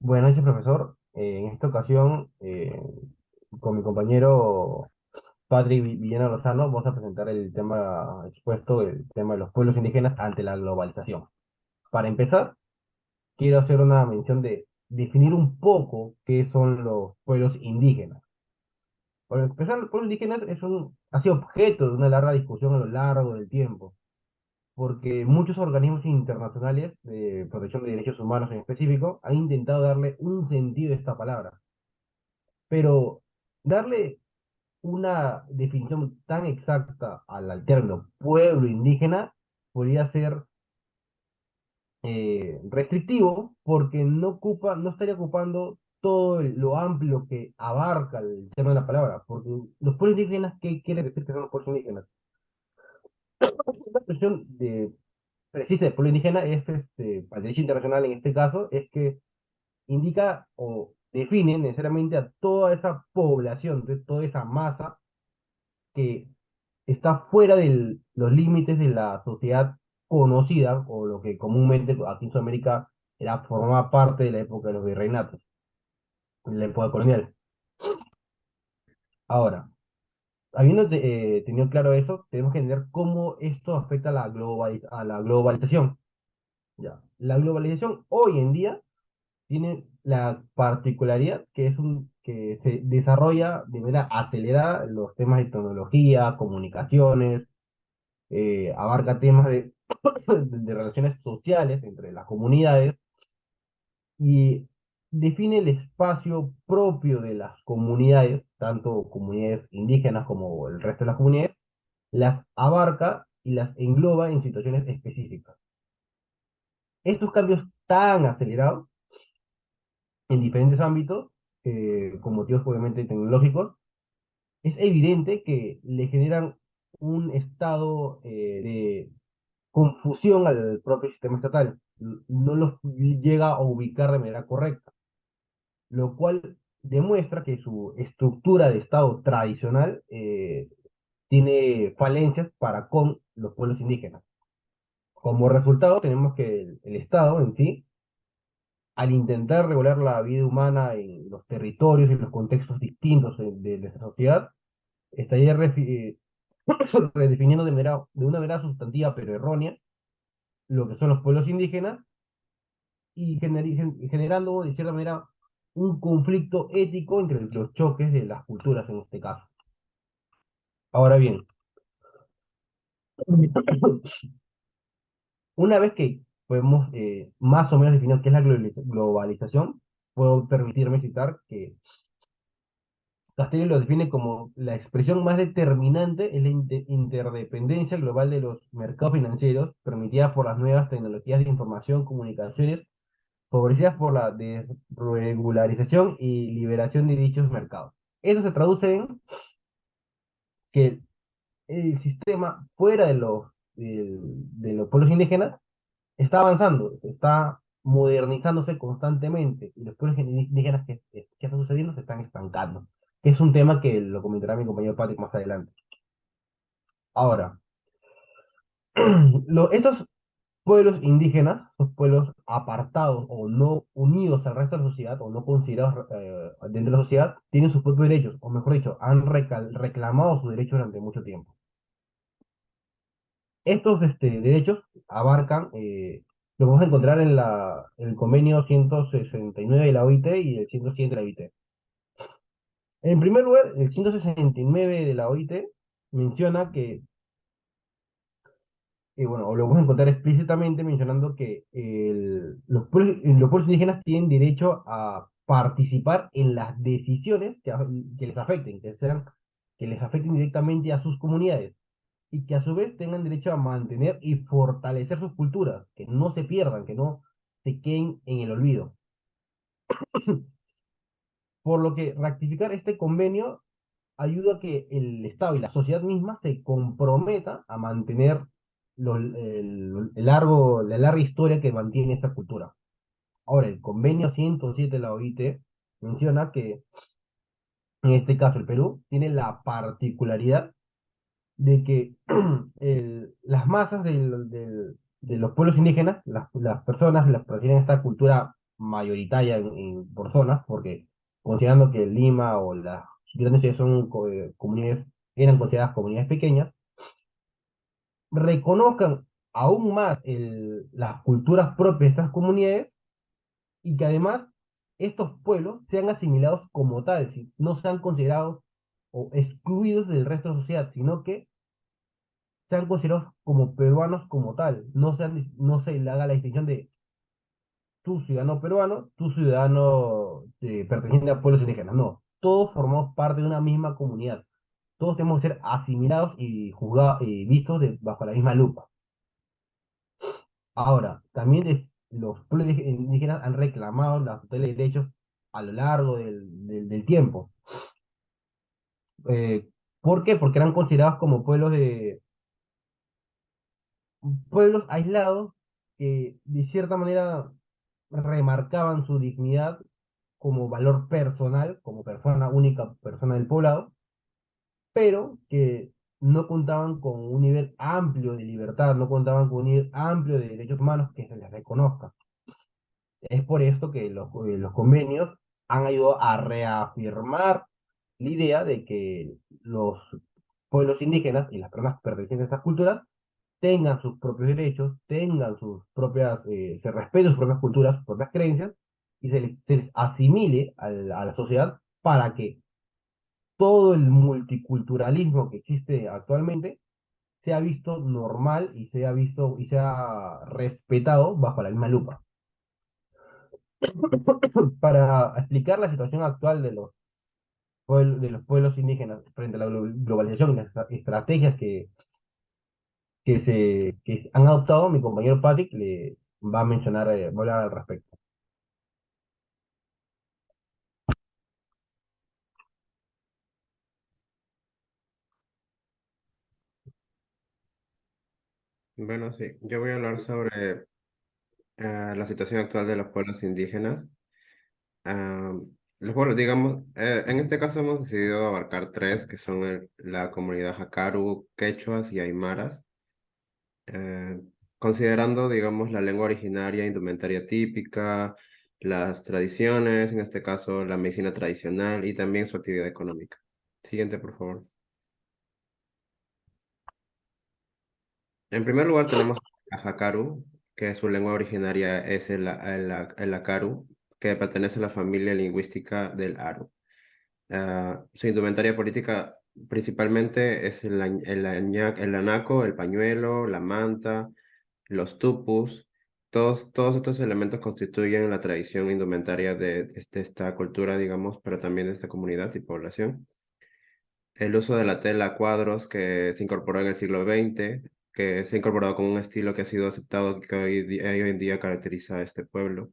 Buenas noches, profesor. En esta ocasión, con mi compañero Patrick Villena Lozano, vamos a presentar el tema expuesto, el tema de los pueblos indígenas ante la globalización. Para empezar, quiero hacer una mención de definir un poco qué son los pueblos indígenas. Para empezar, los pueblos indígenas ha sido objeto de una larga discusión a lo largo del tiempo, porque muchos organismos internacionales de protección de derechos humanos en específico han intentado darle un sentido a esta palabra. Pero darle una definición tan exacta al término pueblo indígena podría ser restrictivo porque no estaría ocupando todo lo amplio que abarca el tema de la palabra. Porque los pueblos indígenas, ¿qué quiere decir que son los pueblos indígenas? La expresión precisa de pueblo indígena es, para el derecho internacional en este caso, es que indica o define necesariamente a toda esa población, de toda esa masa que está fuera de los límites de la sociedad conocida, o lo que comúnmente aquí en Sudamérica formaba parte de la época de los virreinatos, la época colonial. Ahora, habiendo tenido claro eso, tenemos que entender cómo esto afecta a a la globalización. Ya. La globalización hoy en día tiene la particularidad que se desarrolla de manera acelerada los temas de tecnología, comunicaciones, abarca temas de relaciones sociales entre las comunidades y define el espacio propio de las comunidades, tanto comunidades indígenas como el resto de las comunidades, las abarca y las engloba en situaciones específicas. Estos cambios tan acelerados en diferentes ámbitos, con motivos obviamente tecnológicos, es evidente que le generan un estado de confusión al propio sistema estatal. No los llega a ubicar de manera correcta, lo cual demuestra que su estructura de Estado tradicional tiene falencias para con los pueblos indígenas. Como resultado, tenemos que el Estado en sí, al intentar regular la vida humana en los territorios y los contextos distintos de nuestra sociedad, estaría redefiniendo de una manera sustantiva pero errónea lo que son los pueblos indígenas y generando de cierta manera un conflicto ético entre los choques de las culturas en este caso. Ahora bien, una vez que podemos más o menos definir qué es la globalización, puedo permitirme citar que Castello lo define como la expresión más determinante es la interdependencia global de los mercados financieros permitida por las nuevas tecnologías de información, comunicaciones, favorecidas por la desregularización y liberación de dichos mercados. Eso se traduce en que el sistema fuera de los pueblos indígenas está avanzando, está modernizándose constantemente y los pueblos indígenas que están sucediendo se están estancando, que es un tema que lo comentará mi compañero Patrick más adelante. Ahora, estos pueblos indígenas, estos pueblos apartados o no unidos al resto de la sociedad o no considerados dentro de la sociedad, tienen sus propios derechos, o mejor dicho, han reclamado sus derechos durante mucho tiempo. Estos derechos abarcan, lo vamos a encontrar en el convenio 169 de la OIT y el 107 de la OIT. En primer lugar, el 169 de la OIT menciona que, bueno, o lo vamos a encontrar explícitamente mencionando que los pueblos indígenas tienen derecho a participar en las decisiones que les afecten, que les afecten directamente a sus comunidades y que a su vez tengan derecho a mantener y fortalecer sus culturas, que no se pierdan, que no se queden en el olvido. Por lo que ratificar este convenio ayuda a que el Estado y la sociedad misma se comprometa a mantener la larga historia que mantiene esta cultura. Ahora, el convenio 107 de la OIT menciona que, en este caso, el Perú tiene la particularidad de que las masas de los pueblos indígenas, las personas, las que tienen esta cultura mayoritaria por zonas, porque considerando que Lima o las grandes ciudades son comunidades, eran consideradas comunidades pequeñas, reconozcan aún más las culturas propias de estas comunidades y que además estos pueblos sean asimilados como tales, y no sean considerados o excluidos del resto de la sociedad, sino que sean considerados como peruanos como tal, no se le haga la distinción de tú ciudadano peruano, tú ciudadano perteneciente a pueblos indígenas, no, todos formamos parte de una misma comunidad, todos tenemos que ser asimilados y juzgados y vistos bajo la misma lupa. Ahora, también los pueblos indígenas han reclamado los totales derechos a lo largo del tiempo. Eh, ¿Por qué? Porque eran considerados como pueblos aislados que de cierta manera remarcaban su dignidad como valor personal, como persona única, persona del poblado, pero que no contaban con un nivel amplio de libertad, no contaban con un nivel amplio de derechos humanos que se les reconozca. Es por esto que los convenios han ayudado a reafirmar la idea de que los pueblos indígenas y las personas pertenecientes a estas culturas tengan sus propios derechos, tengan sus propias, se respeten sus propias culturas, sus propias creencias, y se les asimile a la sociedad para que todo el multiculturalismo que existe actualmente sea visto normal y sea visto y sea respetado bajo la misma lupa. Para explicar la situación actual de los pueblos indígenas frente a la globalización y las estrategias que han adoptado, mi compañero Patrick le va a mencionar, va a hablar al respecto. Bueno, sí, yo voy a hablar sobre la situación actual de los pueblos indígenas. Ah, los pueblos, digamos, en este caso hemos decidido abarcar tres, que son la comunidad Jakaru, Quechuas y Aymaras, eh, considerando, digamos, la lengua originaria, indumentaria típica, las tradiciones, en este caso la medicina tradicional y también su actividad económica. Siguiente, por favor. En primer lugar tenemos a Hakaru, que su lengua originaria es el Akaru, que pertenece a la familia lingüística del Aru. Su indumentaria política principalmente es el anaco, el pañuelo, la manta, los tupus. Todos estos elementos constituyen la tradición indumentaria de esta cultura, digamos, pero también de esta comunidad y población. El uso de la tela a cuadros que se incorporó en el siglo XX, que se ha incorporado como un estilo que ha sido aceptado, que hoy en día caracteriza a este pueblo.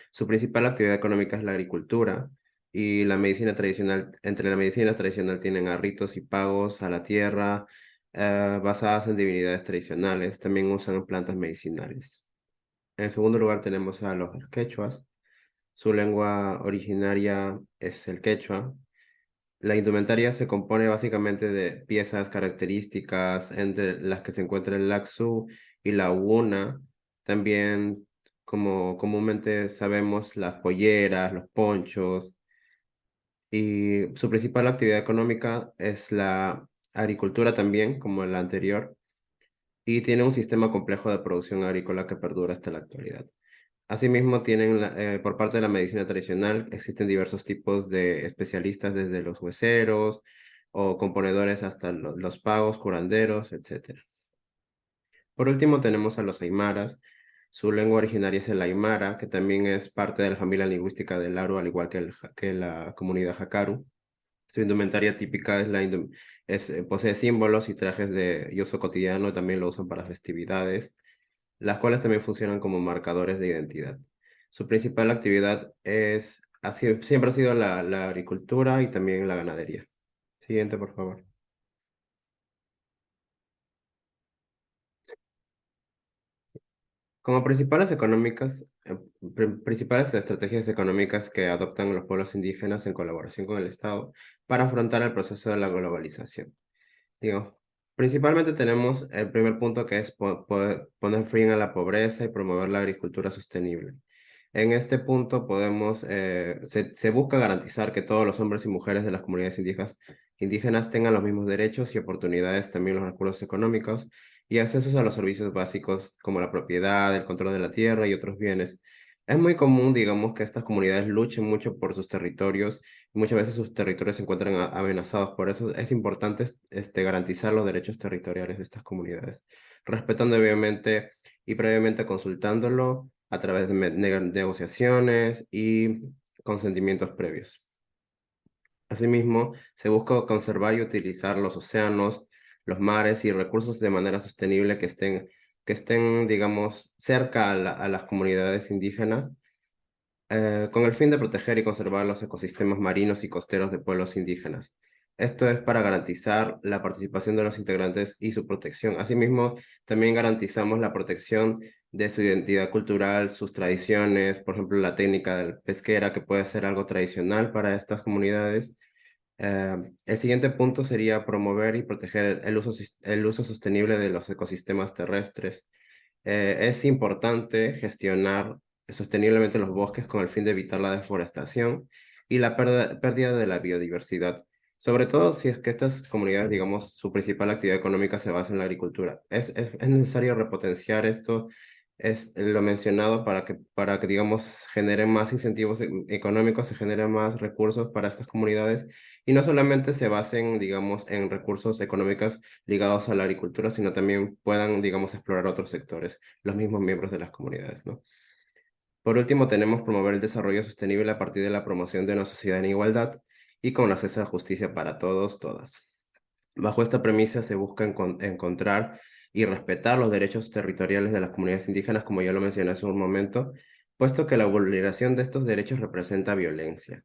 Su principal actividad económica es la agricultura y la medicina tradicional. Entre la medicina tradicional tienen a ritos y pagos a la tierra, basadas en divinidades tradicionales. También usan plantas medicinales. En segundo lugar tenemos a los quechuas. Su lengua originaria es el quechua. La indumentaria se compone básicamente de piezas características entre las que se encuentra el laxu y la ubuna. También, como comúnmente sabemos, las polleras, los ponchos. Y su principal actividad económica es la agricultura también, como la anterior. Y tiene un sistema complejo de producción agrícola que perdura hasta la actualidad. Asimismo, por parte de la medicina tradicional, existen diversos tipos de especialistas, desde los hueseros o componedores hasta los pagos, curanderos, etc. Por último, tenemos a los aymaras. Su lengua originaria es el aymara, que también es parte de la familia lingüística del Aru, al igual que la comunidad Jakaru. Su indumentaria típica posee símbolos y trajes de uso cotidiano, también lo usan para festividades, las cuales también funcionan como marcadores de identidad. Su principal actividad siempre ha sido la agricultura y también la ganadería. Siguiente, por favor. Como principales estrategias económicas que adoptan los pueblos indígenas en colaboración con el Estado para afrontar el proceso de la globalización. Digo, principalmente tenemos el primer punto, que es poner fin a la pobreza y promover la agricultura sostenible. En este punto se busca garantizar que todos los hombres y mujeres de las comunidades indígenas tengan los mismos derechos y oportunidades, también los recursos económicos y accesos a los servicios básicos como la propiedad, el control de la tierra y otros bienes. Es muy común, digamos, que estas comunidades luchen mucho por sus territorios y muchas veces sus territorios se encuentran amenazados. Por eso es importante garantizar los derechos territoriales de estas comunidades, respetando obviamente y previamente consultándolo a través de negociaciones y consentimientos previos. Asimismo, se busca conservar y utilizar los océanos, los mares y recursos de manera sostenible que estén, digamos, cerca a las comunidades indígenas, con el fin de proteger y conservar los ecosistemas marinos y costeros de pueblos indígenas. Esto es para garantizar la participación de los integrantes y su protección. Asimismo, también garantizamos la protección de su identidad cultural, sus tradiciones, por ejemplo, la técnica pesquera, que puede ser algo tradicional para estas comunidades. El siguiente punto sería promover y proteger el uso sostenible de los ecosistemas terrestres. Es importante gestionar sosteniblemente los bosques con el fin de evitar la deforestación y la pérdida de la biodiversidad, sobre todo si es que estas comunidades, digamos, su principal actividad económica se basa en la agricultura. Es necesario repotenciar esto, es lo mencionado para que, digamos, generen más incentivos económicos, se generen más recursos para estas comunidades y no solamente se basen, digamos, en recursos económicos ligados a la agricultura, sino también puedan, digamos, explorar otros sectores, los mismos miembros de las comunidades, ¿no? Por último, tenemos promover el desarrollo sostenible a partir de la promoción de una sociedad en igualdad y con acceso a justicia para todos, todas. Bajo esta premisa se busca encontrar y respetar los derechos territoriales de las comunidades indígenas, como ya lo mencioné hace un momento, puesto que la vulneración de estos derechos representa violencia.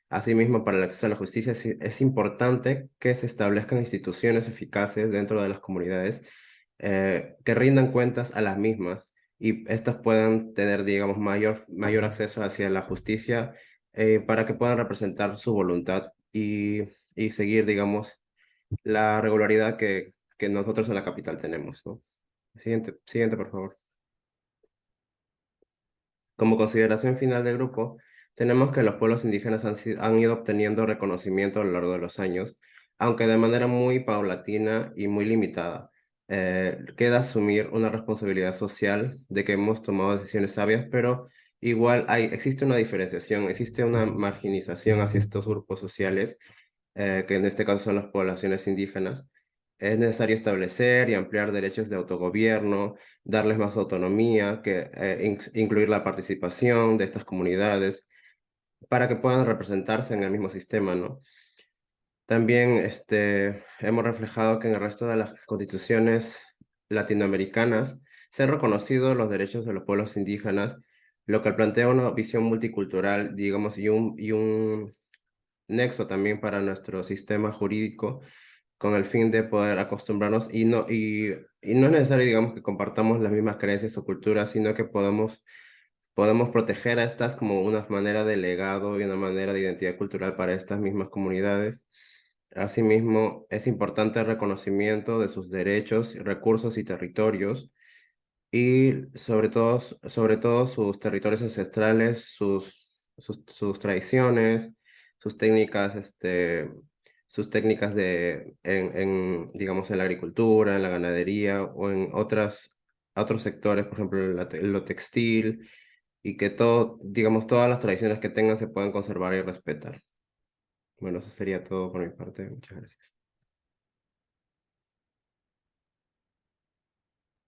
Asimismo, para el acceso a la justicia es importante que se establezcan instituciones eficaces dentro de las comunidades, que rindan cuentas a las mismas y éstas puedan tener, digamos, mayor acceso hacia la justicia, para que puedan representar su voluntad y seguir, digamos, la regularidad que nosotros en la capital tenemos, ¿no? Siguiente, por favor. Como consideración final del grupo, tenemos que los pueblos indígenas han ido obteniendo reconocimiento a lo largo de los años, aunque de manera muy paulatina y muy limitada. Queda asumir una responsabilidad social de que hemos tomado decisiones sabias, pero igual existe una diferenciación, existe una marginización hacia estos grupos sociales, que en este caso son las poblaciones indígenas. Es necesario establecer y ampliar derechos de autogobierno, darles más autonomía, incluir la participación de estas comunidades para que puedan representarse en el mismo sistema, ¿no? También hemos reflejado que en el resto de las constituciones latinoamericanas se han reconocido los derechos de los pueblos indígenas, lo que plantea una visión multicultural, digamos, y un nexo también para nuestro sistema jurídico con el fin de poder acostumbrarnos y no es necesario, digamos, que compartamos las mismas creencias o culturas, sino que podemos proteger a estas como una manera de legado y una manera de identidad cultural para estas mismas comunidades. Asimismo, es importante el reconocimiento de sus derechos, recursos y territorios, y sobre todo sus territorios ancestrales, sus tradiciones, sus técnicas, digamos, en la agricultura, en la ganadería o en otros sectores, por ejemplo, lo textil, y que digamos, todas las tradiciones que tengan se puedan conservar y respetar. Bueno, eso sería todo por mi parte. Muchas gracias.